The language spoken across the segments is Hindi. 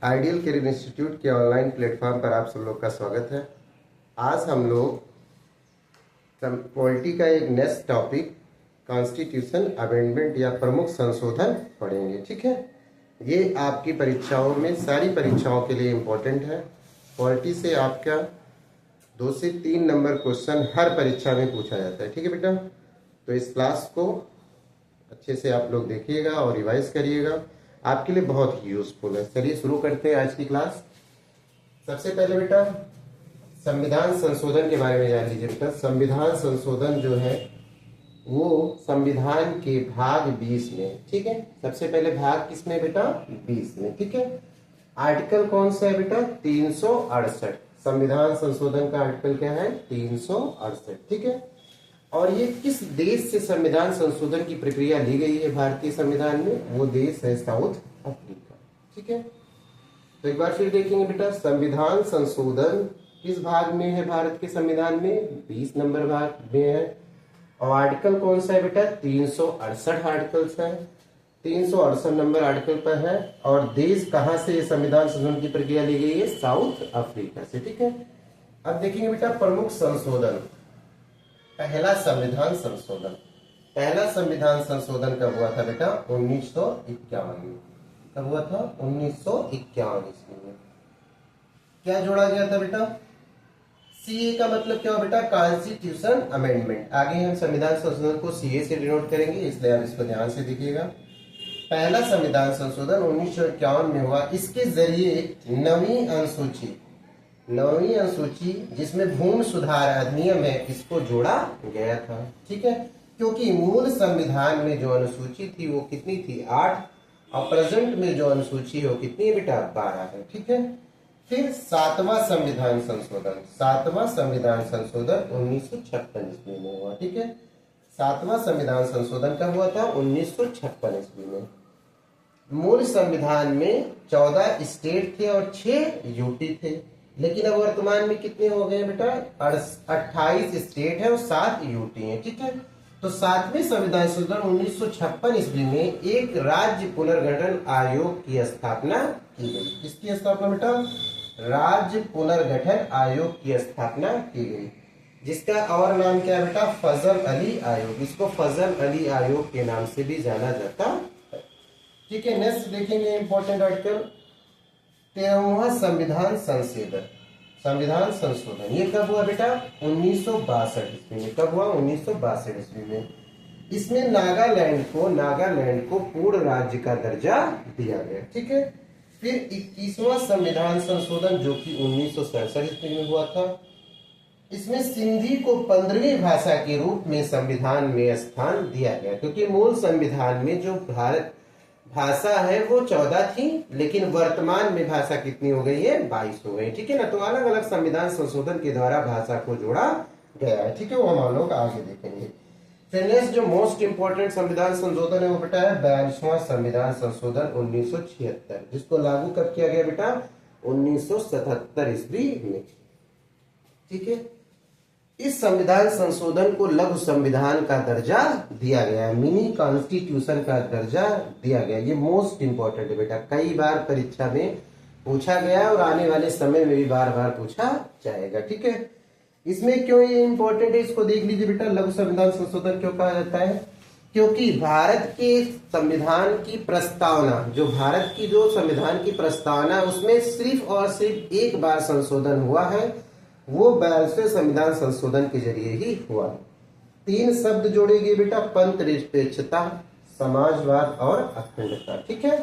आइडियल करियर इंस्टीट्यूट के ऑनलाइन प्लेटफॉर्म पर आप सब लोग का स्वागत है। आज हम लोग पॉलिटी का एक नेक्स्ट टॉपिक कॉन्स्टिट्यूशन अमेंडमेंट या प्रमुख संशोधन पढ़ेंगे। ठीक है, ये आपकी परीक्षाओं में सारी परीक्षाओं के लिए इम्पोर्टेंट है। पॉलिटी से आपका 2 से 3 नंबर क्वेश्चन हर परीक्षा में पूछा जाता है। ठीक है बेटा, तो इस क्लास को अच्छे से आप लोग देखिएगा और रिवाइज करिएगा, आपके लिए बहुत ही यूजफुल है। चलिए शुरू करते हैं आज की क्लास। सबसे पहले बेटा संविधान संशोधन के बारे में जान लीजिए बेटा। संविधान संशोधन जो है वो संविधान के भाग 20 में, ठीक है, सबसे पहले भाग किसमें बेटा? 20 में। ठीक है, आर्टिकल कौन सा है बेटा? 368। संविधान संशोधन का आर्टिकल क्या है? 368। ठीक है, और ये किस देश से संविधान संशोधन की प्रक्रिया ली गई है भारतीय संविधान में? वो देश है साउथ अफ्रीका। ठीक है, तो एक बार फिर देखेंगे बेटा, संविधान संशोधन किस भाग में है भारत के संविधान में? 20 नंबर भाग में है। और आर्टिकल कौन सा है बेटा? 368 आर्टिकल है, 368 नंबर आर्टिकल पर है। और देश कहां से संविधान संशोधन की प्रक्रिया ली गई है? साउथ अफ्रीका से। ठीक है, अब देखेंगे बेटा प्रमुख संशोधन। पहला संविधान संशोधन, पहला संविधान संशोधन कब हुआ था बेटा? 1951 में। कब हुआ था? 1951 ईस्वी में। क्या जोड़ा गया था बेटा? सीए का मतलब क्या हुआ बेटा? Constitution amendment. आगे हम संविधान संशोधन को सीए से डिनोट करेंगे, इसलिए आप इसको ध्यान से देखिएगा। पहला संविधान संशोधन 1951 में हुआ। इसके जरिए नवीं अनुसूची जिसमें भूमि सुधार अधिनियम है, इसको जोड़ा गया था। ठीक है, क्योंकि मूल संविधान में जो अनुसूची थी वो कितनी थी? 8, और प्रेजेंट में जो अनुसूची है वो कितनी है बेटा? 12 है। ठीक है, फिर 7वां संविधान संशोधन, 7वां संविधान संशोधन 1956 ईस्वी में हुआ। ठीक है, 7वां संविधान संशोधन कब हुआ था? 1956 ईस्वी में। मूल संविधान में 14 स्टेट थे और 6 यूटी थे, लेकिन अब वर्तमान में कितने हो गए बेटा? 28 स्टेट है और 7 यूटी है। ठीक है, तो 7वें संविधान संशोधन 1956 ईस्वी में एक राज्य पुनर्गठन आयोग की स्थापना की गई। किसकी स्थापना बेटा? राज्य पुनर्गठन आयोग की स्थापना की गई, जिसका और नाम क्या है बेटा? फजल अली आयोग। इसको फजल अली आयोग के नाम से भी जाना जाता है। ठीक है, नेक्स्ट देखेंगे इंपॉर्टेंट आर्टिकल 13वां संविधान संशोधन, संविधान संशोधन। ये कब हुआ बेटा? 1962 ईस्वी में। कब हुआ? 1962 ईस्वी में। इसमें नागालैंड को पूर्ण राज्य का दर्जा दिया गया। ठीक है, फिर 21वां संविधान संशोधन जो कि 1967 ईस्वी में हुआ था। इसमें सिंधी को 15वीं भाषा के रूप में संविधान में स्थान दिया गया, क्योंकि मूल संविधान में जो भारत भाषा है वो 14 थी, लेकिन वर्तमान में भाषा कितनी हो गई है? 22 हो गई। ठीक है ना, तो अलग अलग संविधान संशोधन के द्वारा भाषा को जोड़ा गया है। ठीक है, वो हम लोग आगे देखेंगे। फिर नेक्स्ट जो मोस्ट इंपोर्टेंट संविधान संशोधन है वो बेटा है 42वां संविधान संशोधन 1976, जिसको लागू कब किया गया बेटा? 1977 ईस्वी में। ठीक है, इस संविधान संशोधन को लघु संविधान का दर्जा दिया गया है, मिनी कॉन्स्टिट्यूशन का दर्जा दिया गया। ये मोस्ट इंपॉर्टेंट है बेटा, कई बार परीक्षा में पूछा गया और आने वाले समय में भी बार बार पूछा जाएगा। ठीक है, इसमें क्यों ये इंपॉर्टेंट है इसको देख लीजिए बेटा। लघु संविधान संशोधन क्यों कहा जाता है? क्योंकि भारत के संविधान की प्रस्तावना, जो भारत की जो संविधान की प्रस्तावना, उसमें सिर्फ और सिर्फ एक बार संशोधन हुआ है, वो 42वें संविधान संशोधन के जरिए ही हुआ। 3 शब्द जोड़े गए बेटा, पंथ निरपेक्षता, समाजवाद और अखंडता। ठीक है,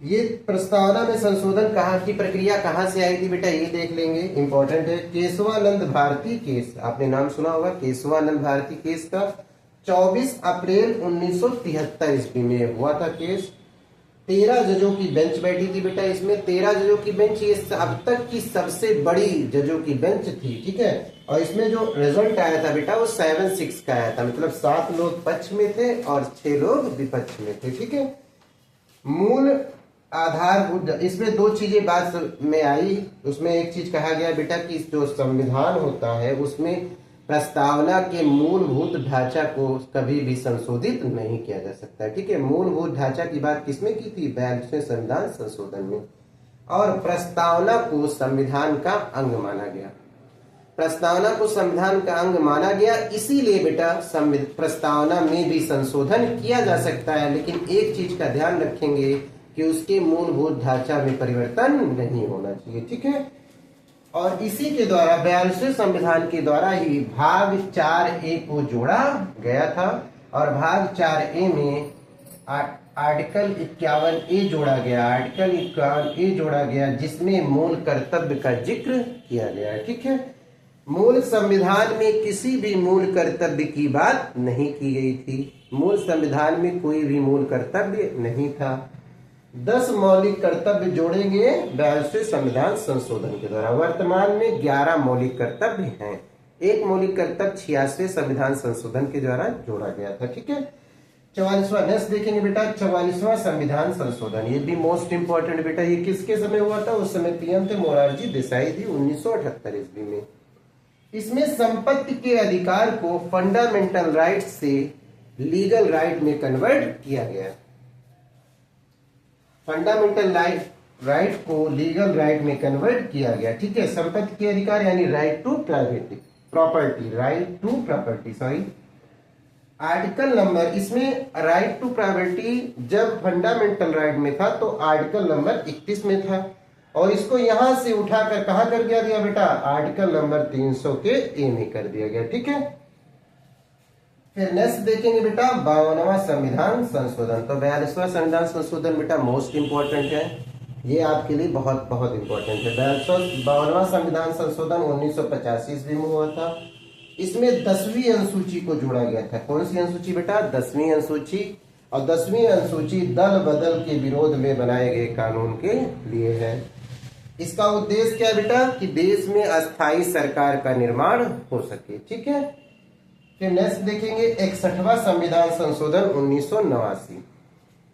ये प्रस्तावना में संशोधन कहाँ की प्रक्रिया कहाँ से आई थी बेटा? ये देख लेंगे, इंपॉर्टेंट है। केशवानंद भारती केस, आपने नाम सुना होगा केशवानंद भारती केस का। 24 अप्रैल 1973 ईस्वी में हुआ था केस। 13 जजों की बेंच बैठी थी बेटा इसमें। 13 जजों की बेंच, ये अब तक की सबसे बड़ी जजों की बेंच थी। ठीक है, और इसमें जो रिजल्ट आया था बेटा वो 7-6 का आया था, मतलब 7 लोग पक्ष में थे और 6 लोग विपक्ष में थे। ठीक है, मूल आधारभूत, इसमें 2 चीजें बात में आई। उसमें एक चीज कहा गया बेटा कि जो संविधान होता है उसमें प्रस्तावना के मूलभूत ढांचा को कभी भी संशोधित नहीं किया जा सकता है। ठीक है, मूलभूत ढांचा की बात किसमें की थी? 42वें संविधान संशोधन में। और प्रस्तावना को संविधान का अंग माना गया। प्रस्तावना को संविधान का अंग माना गया, इसीलिए बेटा प्रस्तावना में भी संशोधन किया जा सकता है, लेकिन एक चीज का ध्यान रखेंगे कि उसके मूलभूत ढांचा में परिवर्तन नहीं होना चाहिए। ठीक है, और इसी के द्वारा 42वें संविधान के द्वारा ही भाग 4A को जोड़ा गया था, और भाग 4A में आर्टिकल 51A जोड़ा गया। आर्टिकल 51A जोड़ा गया, जिसमें मूल कर्तव्य का जिक्र किया गया है। ठीक है, मूल संविधान में किसी भी मूल कर्तव्य की बात नहीं की गई थी। मूल संविधान में कोई भी मूल कर्तव्य नहीं था। 10 मौलिक कर्तव्य जोड़े गए 42वें संविधान संशोधन के द्वारा। वर्तमान में 11 मौलिक कर्तव्य हैं। एक मौलिक कर्तव्य 86वें संविधान संशोधन के द्वारा जोड़ा गया था। ठीक है, 44वां नेक्स्ट देखेंगे बेटा, 44वां संविधान संशोधन। ये भी मोस्ट इंपोर्टेंट बेटा। ये किसके समय हुआ था? उस समय पीएम थे मोरारजी देसाई जी, 1978 ईस्वी में। इसमें संपत्ति के अधिकार को फंडामेंटल राइट से लीगल राइट में कन्वर्ट किया गया। फंडामेंटल राइट को लीगल राइट में कन्वर्ट किया गया। ठीक है, संपत्ति के अधिकार यानी right to property, right to property, sorry. Article number, इसमें राइट टू प्रॉपर्टी जब फंडामेंटल राइट में था तो आर्टिकल नंबर 31 में था, और इसको यहां से उठाकर कहां कर दिया बेटा? आर्टिकल नंबर 300 के ए में कर दिया गया। ठीक है, फिर नेक्स्ट देखेंगे बेटा 52वां संविधान संशोधन। तो 42वां संविधान संशोधन बेटा मोस्ट इंपोर्टेंट है, ये आपके लिए बहुत बहुत इंपॉर्टेंट है। 52वां संविधान संशोधन 1985 ईस्वी में हुआ था। इसमें 10वीं अनुसूची को जोड़ा गया था। कौन सी अनुसूची बेटा? 10वीं अनुसूची। और 10वीं अनुसूची दल बदल के विरोध में बनाए गए कानून के लिए है। इसका उद्देश्य क्या है बेटा? कि देश में अस्थायी सरकार का निर्माण हो सके। ठीक है, फिर नेक्स्ट देखेंगे 61वां संविधान संशोधन 1989।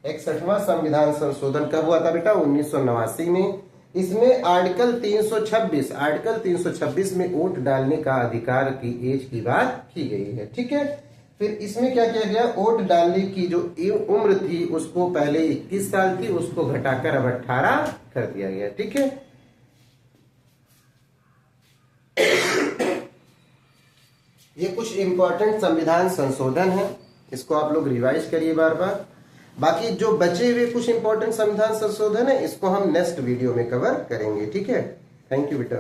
61वां संविधान संशोधन कब हुआ था बेटा? 1989 में। इसमें आर्टिकल 326 में वोट डालने का अधिकार की एज की बात की गई है। ठीक है, फिर इसमें क्या किया गया? वोट डालने की जो उम्र थी उसको पहले 21 साल थी, उसको घटाकर अब 18 कर दिया गया। ठीक है, ये कुछ इंपॉर्टेंट संविधान संशोधन है, इसको आप लोग रिवाइज करिए बार बार। बाकी जो बचे हुए कुछ इंपॉर्टेंट संविधान संशोधन है इसको हम नेक्स्ट वीडियो में कवर करेंगे। ठीक है, थैंक यू बेटा।